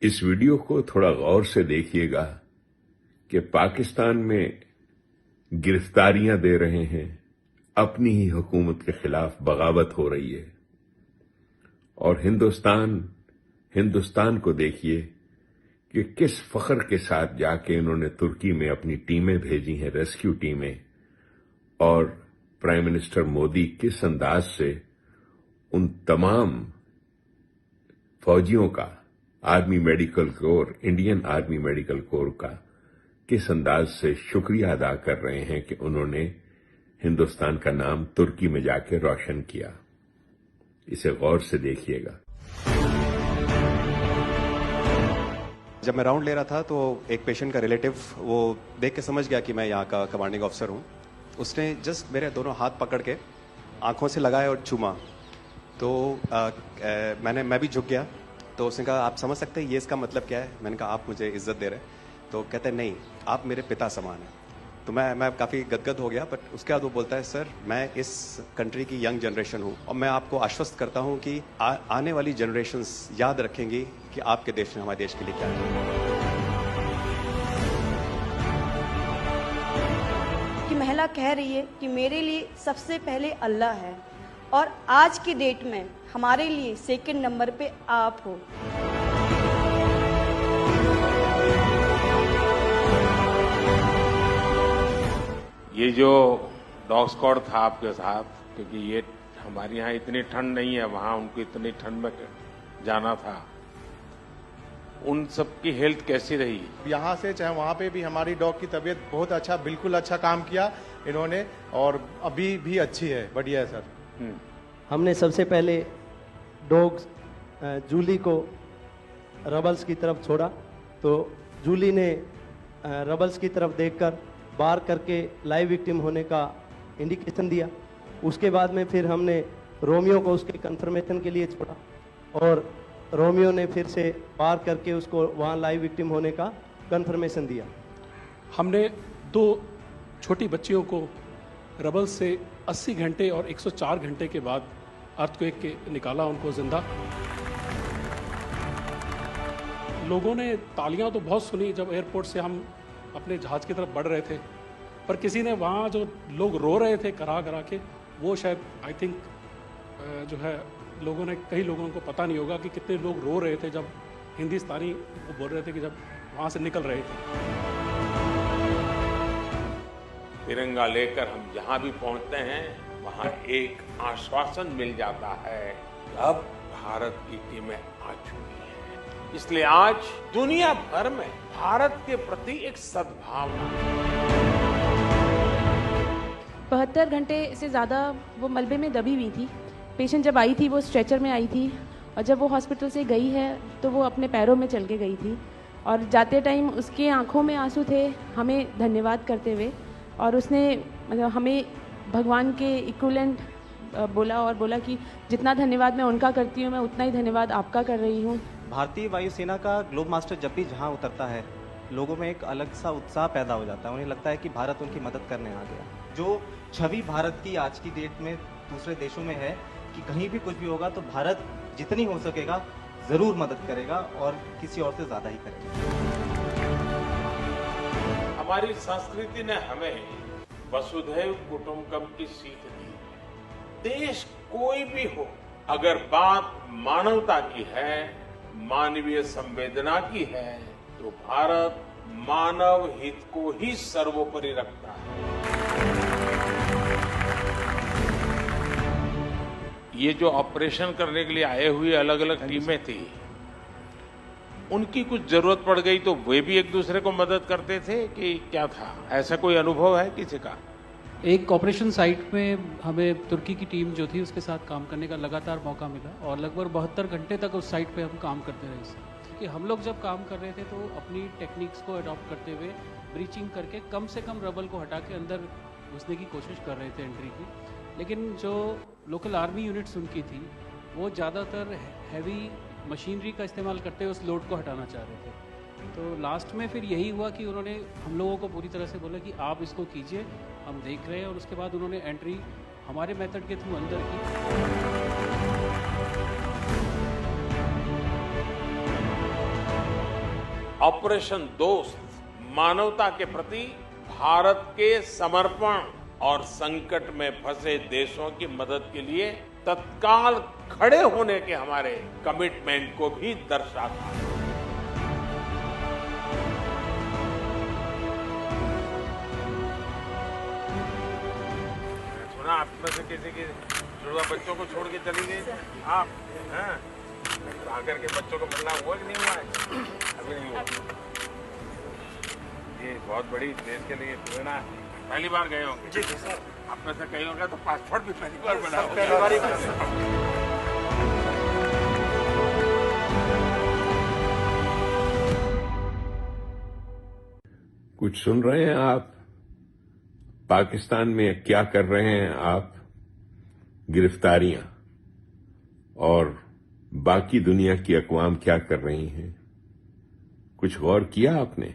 इस वीडियो को थोड़ा गौर से देखिएगा कि पाकिस्तान में गिरफ्तारियां दे रहे हैं, अपनी ही हुकूमत के खिलाफ बगावत हो रही है। और हिंदुस्तान को देखिए कि किस फख्र के साथ जाके इन्होंने तुर्की में अपनी टीमें भेजी हैं, रेस्क्यू टीमें, और प्राइम मिनिस्टर मोदी किस अंदाज से उन तमाम फौजियों का, army medical corps, Indian army medical corps का किस अंदाज से शुक्रिया अदा कर रहे हैं कि उन्होंने हिंदुस्तान का नाम तुर्की में जाके रोशन किया। इसे गौर से देखिएगा। जब मैं राउंड ले रहा था तो एक पेशेंट का रिलेटिव वो देख के समझ गया कि मैं यहाँ का कमांडिंग ऑफिसर हूँ। उसने जस्ट मेरे दोनों हाथ पकड़ के आंखों से लगाया और चूमा। तो मैं भी झुक गया। तो उसने कहा, आप समझ सकते हैं ये इसका मतलब क्या है? मैंने कहा, आप मुझे इज्जत दे रहे हैं? तो कहते हैं, नहीं, आप मेरे पिता समान हैं। तो मैं काफ़ी गदगद हो गया। बट उसके बाद वो बोलता है, सर मैं इस कंट्री की यंग जनरेशन हूँ और मैं आपको आश्वस्त करता हूँ कि आने वाली जनरेशन्स याद रखेंगी कि आपके देश ने हमारे देश के लिए क्या किया। कि महिला कह रही है कि मेरे लिए सबसे पहले अल्लाह है और आज की डेट में हमारे लिए सेकंड नंबर पे आप हो। ये जो डॉग स्क्वाड था आपके साथ, क्योंकि ये हमारे यहाँ इतनी ठंड नहीं है, वहां उनको इतनी ठंड में जाना था, उन सबकी हेल्थ कैसी रही? यहाँ से चाहे वहाँ पे भी हमारी डॉग की तबीयत बहुत अच्छा, बिल्कुल अच्छा काम किया इन्होंने और अभी भी अच्छी है, बढ़िया है सर। हमने सबसे पहले डॉग जूली को रबल्स की तरफ छोड़ा तो जूली ने रबल्स की तरफ देखकर बार करके लाइव विक्टिम होने का इंडिकेशन दिया। उसके बाद में फिर हमने रोमियो को उसके कंफर्मेशन के लिए छोड़ा और रोमियो ने फिर से बार करके उसको वहाँ लाइव विक्टिम होने का कंफर्मेशन दिया। हमने 2 छोटी बच्चियों को रबल से 80 घंटे और 104 घंटे के बाद अर्थक्वेक के निकाला, उनको जिंदा। लोगों ने तालियां तो बहुत सुनी जब एयरपोर्ट से हम अपने जहाज की तरफ बढ़ रहे थे, पर किसी ने वहाँ जो लोग रो रहे थे करा करा के, वो शायद आई थिंक जो है लोगों ने, कई लोगों को पता नहीं होगा कि कितने लोग रो रहे थे जब हिंदुस्तानी वो बोल रहे थे कि जब वहाँ से निकल रहे थे। तिरंगा लेकर हम जहाँ भी पहुँचते हैं वहाँ एक आश्वासन मिल जाता है कि अब भारत की टीमें आ चुकी हैं। इसलिए आज दुनिया भर में भारत के प्रति एक सद्भावना है। 72 घंटे से ज़्यादा वो मलबे में दबी हुई थी। पेशेंट जब आई थी वो स्ट्रेचर में आई थी और जब वो हॉस्पिटल से गई है तो वो अपने पैरों में चल के गई थी और जाते टाइम उसके आंखों में आंसू थे हमें धन्यवाद करते हुए, और उसने मतलब हमें भगवान के इक्विवेलेंट बोला और बोला कि जितना धन्यवाद मैं उनका करती हूँ मैं उतना ही धन्यवाद आपका कर रही हूँ। भारतीय वायुसेना का ग्लोब मास्टर जब भी जहाँ उतरता है लोगों में एक अलग सा उत्साह पैदा हो जाता है। उन्हें लगता है कि भारत उनकी मदद करने आ गया। जो छवि भारत की आज की डेट में दूसरे देशों में है कि कहीं भी कुछ भी होगा तो भारत जितनी हो सकेगा जरूर मदद करेगा और किसी और से ज्यादा ही करेगा। हमारी संस्कृति ने हमें वसुधैव कुटुंबकम की सीख दी। देश कोई भी हो, अगर बात मानवता की है, मानवीय संवेदना की है, तो भारत मानव हित को ही सर्वोपरि रखता है। ये जो ऑपरेशन करने के लिए आए हुए अलग अलग टीमें थी, उनकी कुछ जरूरत पड़ गई तो वे भी एक दूसरे को मदद करते थे कि क्या था? ऐसा कोई अनुभव है किसी का? एक ऑपरेशन साइट में हमें तुर्की की टीम जो थी उसके साथ काम करने का लगातार मौका मिला और लगभग 72 घंटे तक उस साइट पे हम काम करते रहे। कि हम लोग जब काम कर रहे थे तो अपनी टेक्निक्स को अडॉप्ट करते हुए ब्रीचिंग करके कम से कम रबल को हटा के अंदर घुसने की कोशिश कर रहे थे एंट्री की। लेकिन जो लोकल आर्मी यूनिट्स उनकी थी वो ज़्यादातर हैवी मशीनरी का इस्तेमाल करते हुए उस लोड को हटाना चाह रहे थे। तो लास्ट में फिर यही हुआ कि उन्होंने हम लोगों को पूरी तरह से बोला कि आप इसको कीजिए, हम देख रहे हैं, और उसके बाद उन्होंने एंट्री हमारे मेथड के थ्रू अंदर की। ऑपरेशन दोस्त मानवता के प्रति भारत के समर्पण और संकट में फंसे देशों की मदद के लिए तत्काल खड़े होने के हमारे कमिटमेंट को भी दर्शाता है। सुना आप में से किसी की जुड़वा बच्चों को छोड़ के चली गई आप हैं? तो आकर के बच्चों को मिलना हुआ कि नहीं हुआ है? अभी नहीं हुआ। ये बहुत बड़ी देश के लिए प्रेरणा है। पहली बार गए होंगे जी सर। आप में से कहीं होगा तो पासपोर्ट भी पहली बार बना होगा। कुछ सुन रहे हैं आप? पाकिस्तान में क्या कर रहे हैं आप? गिरफ्तारियां और बाकी दुनिया की अक़वाम क्या कर रही हैं? कुछ गौर किया आपने?